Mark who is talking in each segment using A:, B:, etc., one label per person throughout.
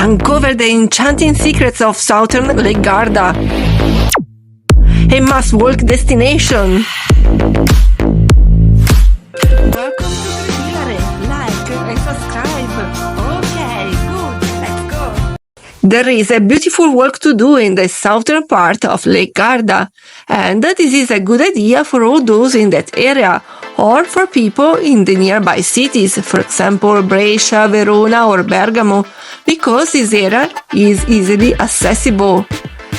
A: uncover the enchanting secrets of southern Lake Garda. A must-walk destination. Welcome to Trepillare. Like and subscribe. Okay, good. Let's go. There is a beautiful walk to do in the southern part of Lake Garda, and this is a good idea for all those in that area, or for people in the nearby cities, for example Brescia, Verona or Bergamo, because this area is easily accessible.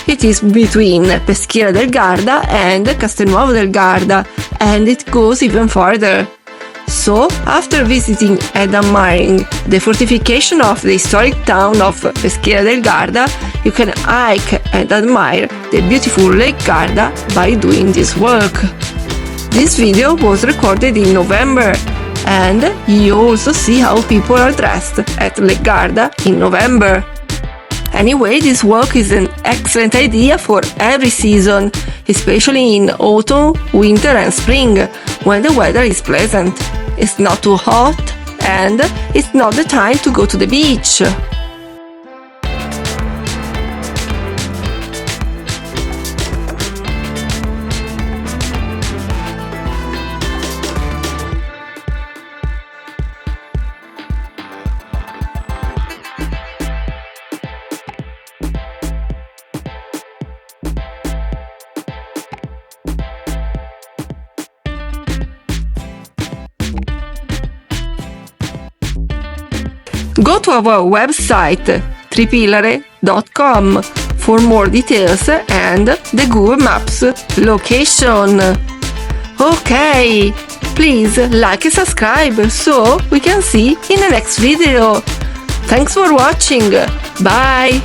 A: It is between Peschiera del Garda and Castelnuovo del Garda, and it goes even farther. So, after visiting and admiring the fortification of the historic town of Peschiera del Garda, you can hike and admire the beautiful Lake Garda by doing this walk. This video was recorded in November, and you also see how people are dressed at Lake Garda in November. Anyway, this walk is an excellent idea for every season, especially in autumn, winter and spring, when the weather is pleasant. It's not too hot, and it's not the time to go to the beach. Go to our website trepillare.com for more details and the Google Maps location. Okay, please like and subscribe so we can see in the next video. Thanks for watching. Bye!